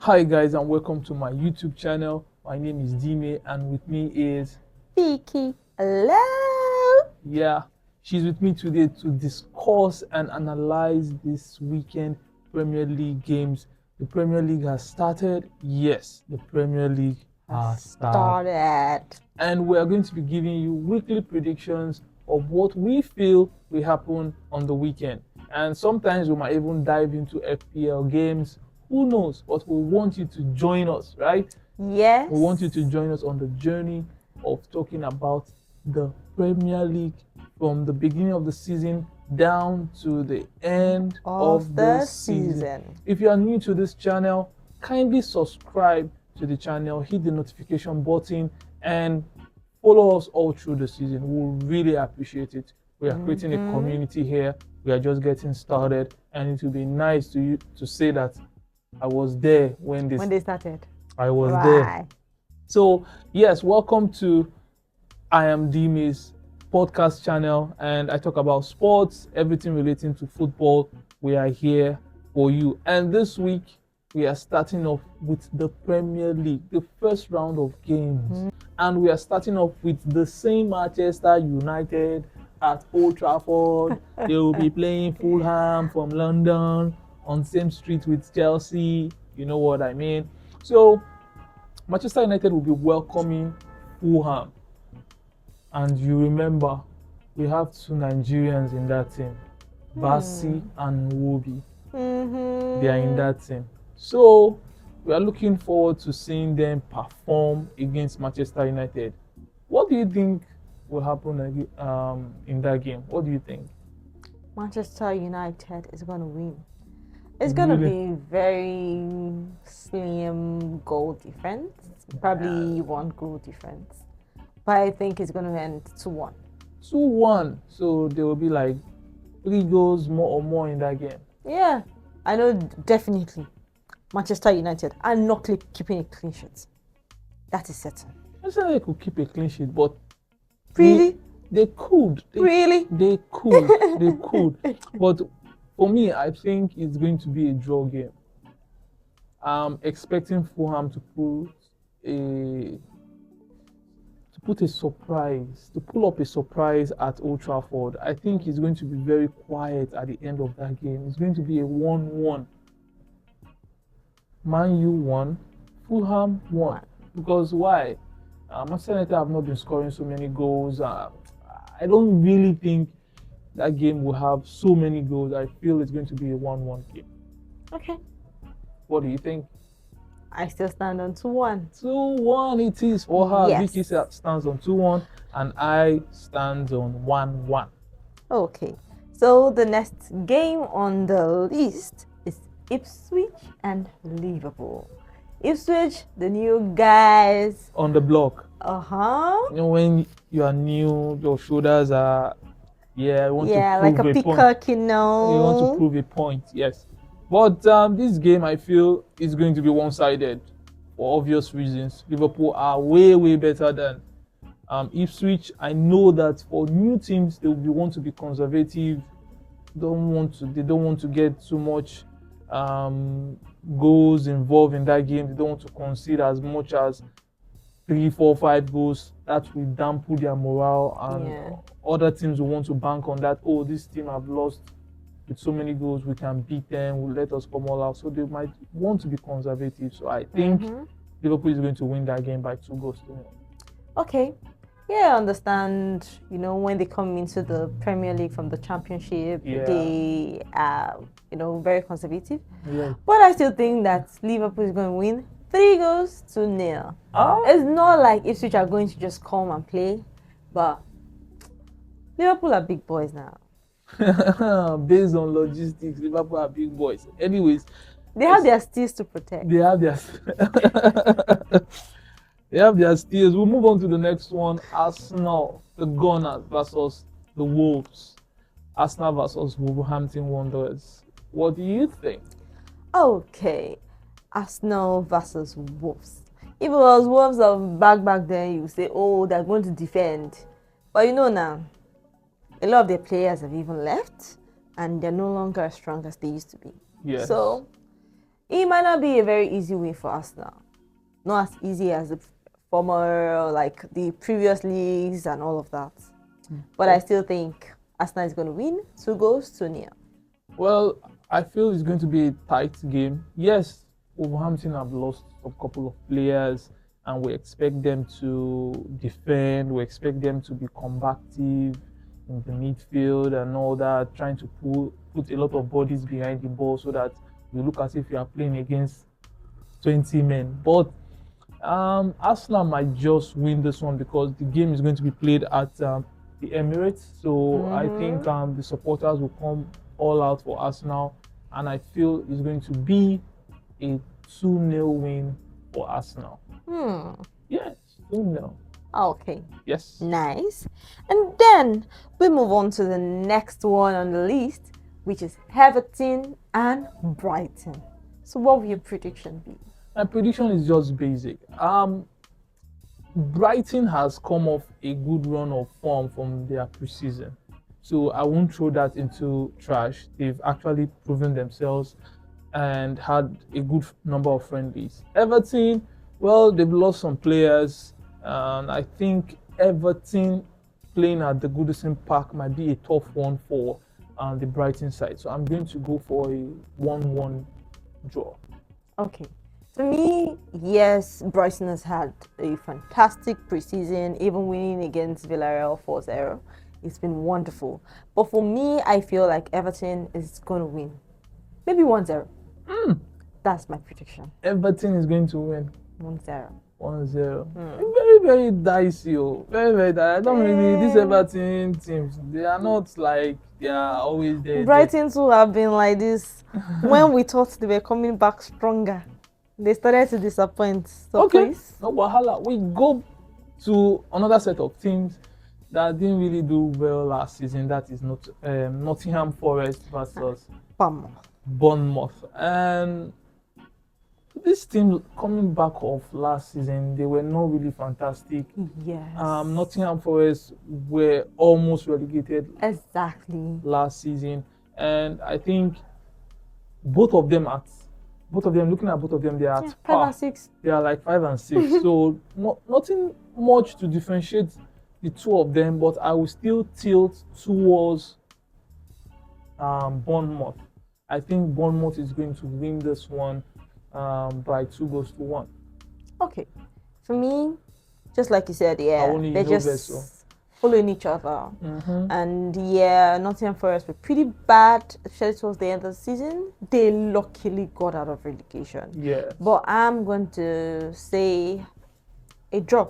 Hi guys, and welcome to my YouTube channel. My name is Dime and with me is Vicky. Hello. Yeah, she's with me today to discuss and analyze this weekend Premier League games. The Premier League has started. Yes, the Premier League has started. And we are going to be giving you weekly predictions of what we feel will happen on the weekend. And sometimes we might even dive into FPL games. Who knows? But we want you to join us, right? Yes. We want you to join us on the journey of talking about the Premier League from the beginning of the season down to the end of the season. If you are new to this channel, kindly subscribe to the channel, hit the notification button, and follow us all through the season. We'll really appreciate it. We are creating a community here. We are just getting started, and it will be nice to you to say that I was there when they started. I was there. So yes, welcome to I Am Dime's podcast channel, and I talk about sports, everything relating to football. We are here for you. And this week we are starting off with the Premier League, the first round of games. And we are starting off with the same Manchester United at Old Trafford. They will be playing Fulham from London on same street with Chelsea. You know what I mean? So Manchester United will be welcoming Fulham. And you remember, we have two Nigerians in that team, Basi and Wobi. They are in that team. So we are looking forward to seeing them perform against Manchester United. What do you think will happen in that game? What do you think? Manchester United is going to win. It's going to be very slim goal difference, probably one goal difference. But I think it's going to end 2-1. 2-1. So there will be like 3 goals more in that game. Yeah, I know definitely. Manchester United are not keeping a clean sheet. That is certain. I said they could keep a clean sheet, but really, they could. They could. But for me, I think it's going to be a draw game. I'm expecting Fulham to pull up a surprise at Old Trafford. I think it's going to be very quiet at the end of that game. It's going to be a 1-1. Man U 1, Fulham 1. Because why? Manchester United have not been scoring so many goals. I don't really think that game will have so many goals. I feel it's going to be a 1-1 game. Okay. What do you think? I still stand on 2-1. 2-1 it is for her. Yes. Vicky stands on 2-1 and I stand on 1-1. Okay. So the next game on the list is Ipswich and Liverpool. Ipswich, the new guys on the block. You know, when you are new, your shoulders are like a peacock, you know. You want to prove a point, yes. But this game, I feel, is going to be one-sided for obvious reasons. Liverpool are way better than Ipswich. I know that for new teams, they will want to be conservative. They don't want to get too much goals involved in that game. They don't want to concede as much as 3, 4, 5 goals. That will dampen their morale, and other teams will want to bank on that. Oh, this team have lost with so many goals, we can beat them, will let us come all out. So they might want to be conservative. So I think Liverpool is going to win that game by 2 goals to 0. Okay. Yeah, I understand. You know, when they come into the Premier League from the Championship, they are, very conservative. Yeah. But I still think that Liverpool is going to win 3 goals to 0. It's not like Ipswich are going to just come and play, but Liverpool are big boys now. Based on logistics, Liverpool are big boys. Anyways, they have their steals to protect. They have their steals. We'll move on to the next one. Arsenal, the Gunners versus the Wolves. Arsenal versus Wolverhampton Wanderers. What do you think? Okay, Arsenal versus Wolves. If it was Wolves of back then, you would say, oh, they're going to defend. But you know now, a lot of their players have even left, and they're no longer as strong as they used to be. Yes. So It might not be a very easy win for Arsenal. Not as easy as the former, like the previous leagues and all of that. But I still think Arsenal is going to win 2-0. Well, I feel it's going to be a tight game. Yes, Wolverhampton have lost a couple of players, and we expect them to defend. We expect them to be combative in the midfield and all that, trying to put a lot of bodies behind the ball so that you look as if you are playing against 20 men. But Arsenal might just win this one because the game is going to be played at the Emirates. So I think the supporters will come all out for Arsenal, and I feel it's going to be a 2-0 win for Arsenal. Yes, 2-0. Okay. Yes. Nice. And then we move on to the next one on the list, which is Everton and Brighton. So what will your prediction be? My prediction is just basic. Brighton has come off a good run of form from their preseason. So I won't throw that into trash. They've actually proven themselves and had a good number of friendlies. Everton, well, they've lost some players. And I think Everton playing at the Goodison Park might be a tough one for the Brighton side. So I'm going to go for a 1-1 draw. Okay. For me, yes, Brighton has had a fantastic preseason, even winning against Villarreal 4-0. It's been wonderful. But for me, I feel like Everton is going to win. Maybe 1-0. That's my prediction. Everton is going to win. 1-0. 1-0. Very, very dicey. Very, very dicey. I don't really, these Everton teams, they are not like they are always there. Brighton too have been like this. When we thought they were coming back stronger, they started to disappoint. So okay, please. no wahala. We go to another set of teams that didn't really do well last season. That is not Nottingham Forest versus Bournemouth. And this team coming back off last season, they were not really fantastic. Yes. Nottingham Forest were almost relegated. Exactly. Last season, and I think both of them, looking at both of them, they are at 5 and 6. They are like 5 and 6. So nothing much to differentiate the two of them, but I will still tilt towards Bournemouth. I think Bournemouth is going to win this one by 2-1. Okay. For me, just like you said, yeah, they're just following each other. And yeah, Nottingham Forest were pretty bad, especially towards the end of the season. They luckily got out of relegation. Yeah. But I'm going to say a draw.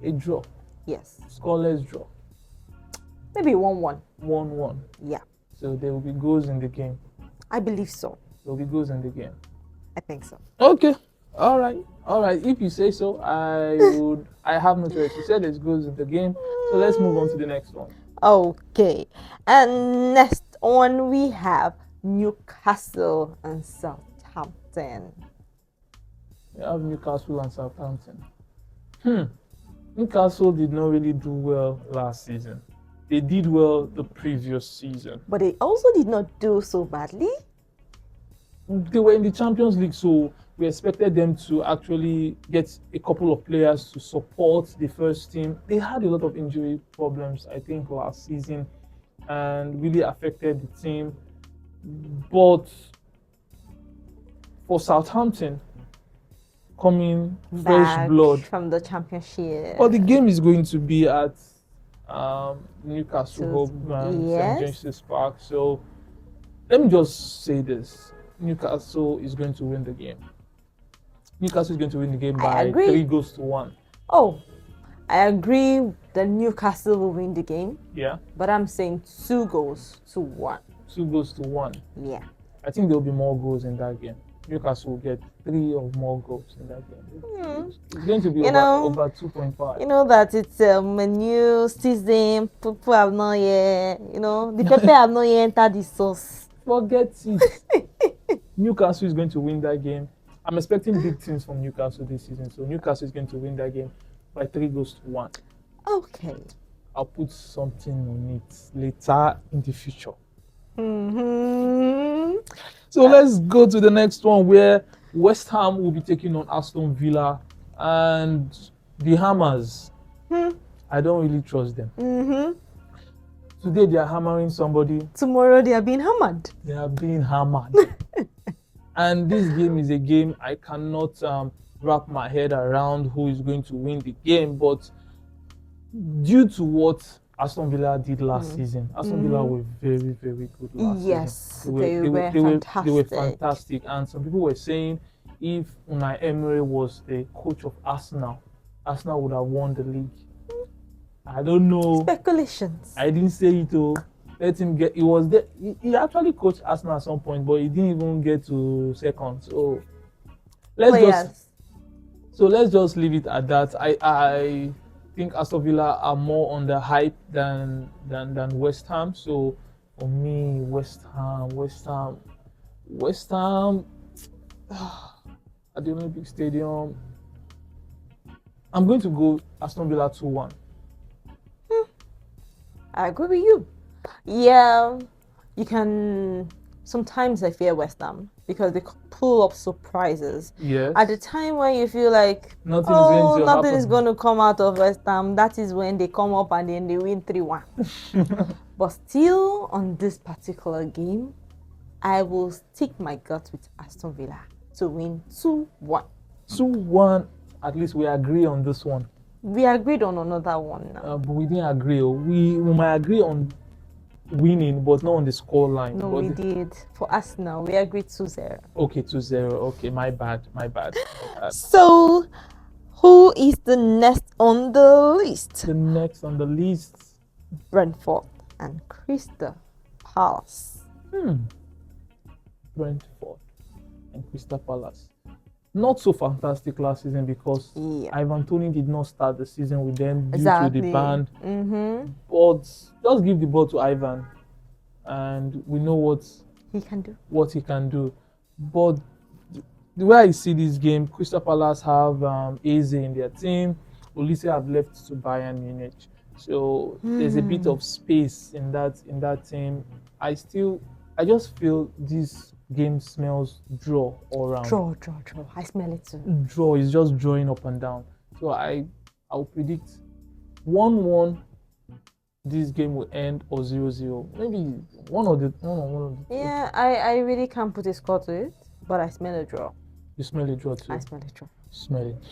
A draw. Yes. Scoreless draw. Maybe 1-1. 1-1. Yeah. So there will be goals in the game. I believe so. There will be goals in the game. I think so. Okay. All right. If you say so, I have no choice. You said there's goals in the game, so let's move on to the next one. Okay. And next on we have Newcastle and Southampton. We have Newcastle and Southampton. Newcastle did not really do well last season. They did well the previous season. But they also did not do so badly. They were in the Champions League, so we expected them to actually get a couple of players to support the first team. They had a lot of injury problems, I think, last season, and really affected the team. But for Southampton, coming fresh blood from the Championship. But the game is going to be at Newcastle Hove and St. James's Park. So let me just say this. Newcastle is going to win the game. Newcastle is going to win the game by 3-1. Oh, I agree that Newcastle will win the game. Yeah. But I'm saying 2-1. 2-1. Yeah. I think there will be more goals in that game. Newcastle will get 3 or more goals in that game. It's going to be over 2.5. You know that it's a new season. People have not yet, the pepper have not yet entered the sauce. Forget it. Newcastle is going to win that game. I'm expecting big things from Newcastle this season. So Newcastle is going to win that game by 3-1. Okay. I'll put something on it later in the future. So let's go to the next one where West Ham will be taking on Aston Villa, and the Hammers. I don't really trust them. Today they are hammering somebody. Tomorrow they are being hammered. They are being hammered. And this game is a game I cannot wrap my head around who is going to win the game. But due to what Aston Villa did last season, Aston Villa were very, very good last season. They were fantastic. They were fantastic. And some people were saying if Unai Emery was the coach of Arsenal, Arsenal would have won the league. I don't know. Speculations. I didn't say it though. Let him get. He was there. He actually coached Arsenal at some point, but he didn't even get to second. So let's just leave it at that. I think Aston Villa are more on the hype than West Ham. So for me, West Ham at the Olympic Stadium. I'm going to go Aston Villa 2-1. I agree with you. Yeah, you can. Sometimes I fear West Ham because they pull up surprises. Yes. At the time when you feel like nothing is going to come out of West Ham, that is when they come up and then they win 3-1. But still, on this particular game, I will stick my gut with Aston Villa to win 2-1. 2-1. At least we agree on this one. We agreed on another one now. But we didn't agree. We might agree on winning, but not on the score line. No, we did. For us now, we agreed 2-0. Okay, 2-0. Okay, my bad. So, who is the next on the list? The next on the list, Brentford and Crystal Palace. Brentford and Crystal Palace. Not so fantastic last season because Ivan Toney did not start the season with them due to the ban. But just give the ball to Ivan, and we know what he can do. But the way I see this game, Crystal Palace have Eze in their team. Olise have left to Bayern Munich, so there's a bit of space in that team. I just feel this game smells draw all around. Draw. I smell it too. Draw is just drawing up and down. So I'll predict 1-1. This game will end or 0-0. Maybe one of the. Yeah, I really can't put a score to it, but I smell a draw. You smell a draw too. I smell a draw. Smell it.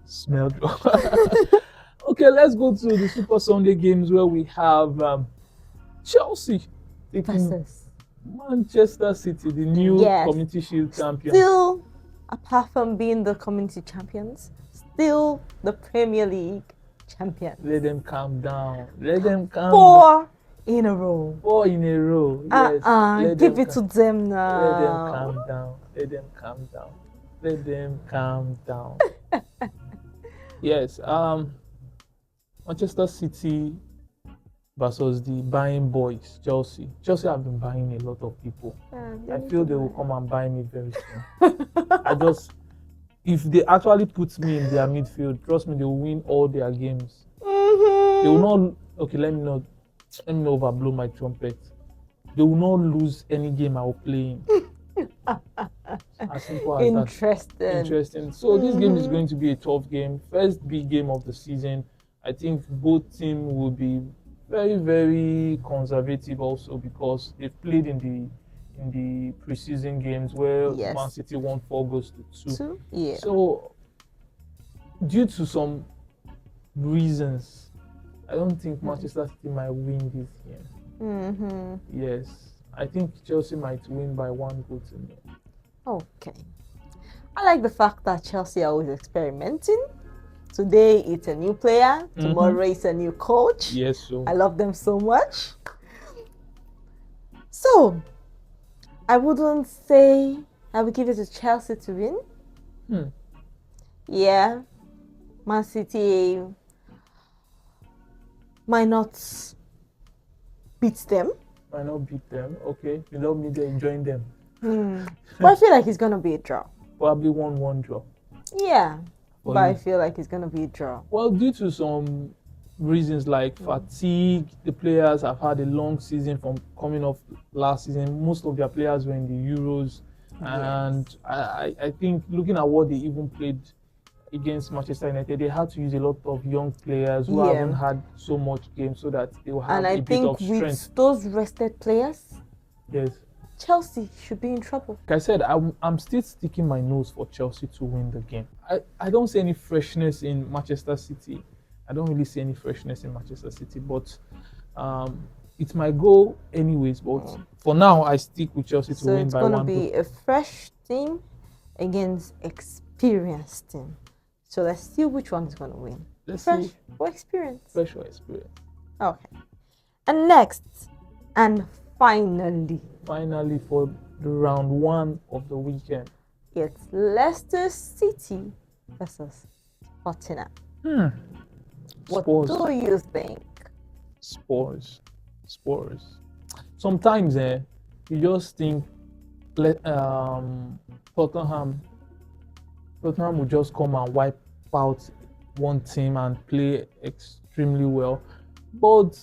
Smell draw. Okay, let's go to the Super Sunday games where we have Chelsea versus Manchester City, the new Community Shield champions. Still, apart from being the Community champions, still the Premier League champions. Let them calm down. 4 in a row. 4 in a row. Yes. Give it to them now. Let them calm down. Yes. Manchester City versus the buying boys, Chelsea. Chelsea have been buying a lot of people. I feel they will come and buy me very soon. If they actually put me in their midfield, trust me, they will win all their games. They will not. Okay, let me not overblow my trumpet. They will not lose any game I will play in. As simple as that. Interesting. So this game is going to be a tough game. First big game of the season. I think both teams will be very, very conservative also because they've played in the preseason games where Man City won 4 goals to 2. Yeah. So due to some reasons, I don't think Manchester City might win this game. Yes. I think Chelsea might win by 1 goal to 0. Okay. I like the fact that Chelsea are always experimenting. Today it's a new player. Tomorrow it's a new coach. Yes, so I love them so much. So I wouldn't say I would give it to Chelsea to win. Yeah. Man City might not beat them. Okay. You don't need to enjoy them. But I feel like it's gonna be a draw. Probably 1-1 draw. Yeah. But I feel like it's going to be a draw. Well, due to some reasons like fatigue. The players have had a long season from coming off last season. Most of their players were in the Euros. And I think looking at what they even played against Manchester United, they had to use a lot of young players who haven't had so much game so that they will have a bit of strength. And I think with those rested players, yes, Chelsea should be in trouble. Like I said, I'm still sticking my nose for Chelsea to win the game. I don't see any freshness in Manchester City. I don't really see any freshness in Manchester City, but it's my goal anyways. But for now, I stick with Chelsea to win by 1 goal. So it's going to be a fresh team against experienced team. So let's see which one is going to win. Fresh or experience? Fresh or experience. Okay. And next, and finally for the round 1 of the weekend, it's Leicester City versus Tottenham. What do you think? Spurs. Sometimes you just think Tottenham will just come and wipe out one team and play extremely well. But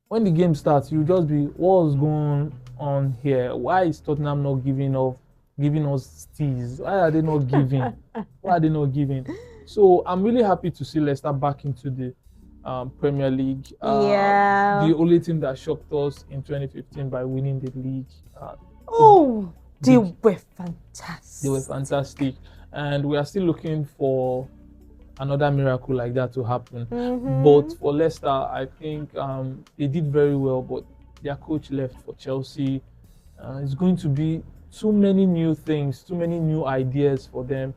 when the game starts, you just be, what's going on here? Why is Tottenham not giving us steals? Why are they not giving? So I'm really happy to see Leicester back into the Premier League. The only team that shocked us in 2015 by winning the league. They were fantastic. And we are still looking for another miracle like that to happen. But for Leicester, I think they did very well, but their coach left for Chelsea. It's going to be too many new things, too many new ideas for them.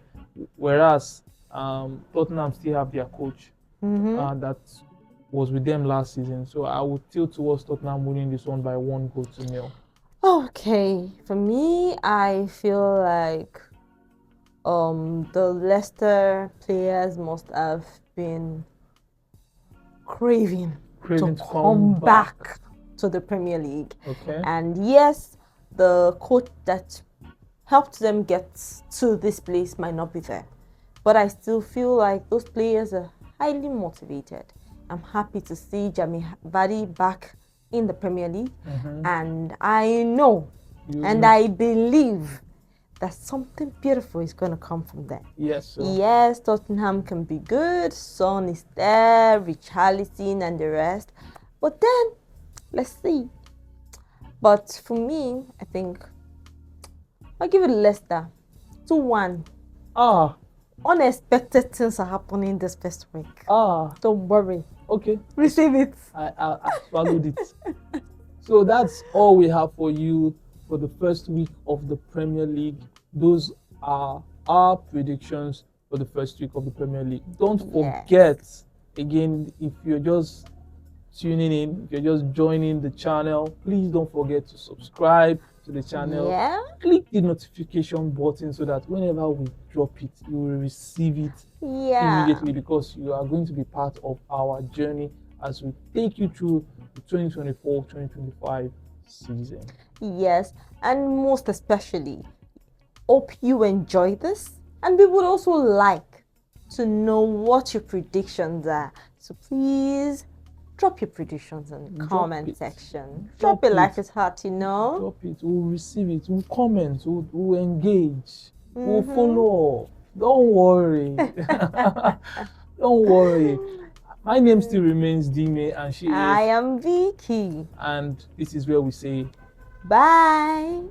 Whereas Tottenham still have their coach that was with them last season. So I would tilt towards Tottenham winning this one by 1-0. Okay, for me, I feel like the Leicester players must have been craving to come back to the Premier League. Okay. And yes, the coach that helped them get to this place might not be there. But I still feel like those players are highly motivated. I'm happy to see Jamie Vardy back in the Premier League. And I know and I believe that something beautiful is going to come from there. Yes. Yes, Tottenham can be good. Son is there, Richarlison and the rest. But then, let's see. But for me, I think I'll give it Leicester 2-1. Unexpected things are happening this first week. Don't worry. Okay. Receive it. I swallowed it. So that's all we have for you for the first week of the Premier League. Those are our predictions for the first week of the Premier League. Don't forget, again, if you're just tuning in, if you're just joining the channel, please don't forget to subscribe to the channel. Click the notification button so that whenever we drop it, you will receive it immediately, because you are going to be part of our journey as we take you through the 2024-2025 season. Yes, and most especially, hope you enjoy this, and we would also like to know what your predictions are. So please drop your predictions in the comment section. Drop it like it's hot, you know. Drop it. We'll receive it. We'll comment. We'll engage. We'll follow. Don't worry. Don't worry. My name still remains Dime, and I am Vicky. And this is where we say bye.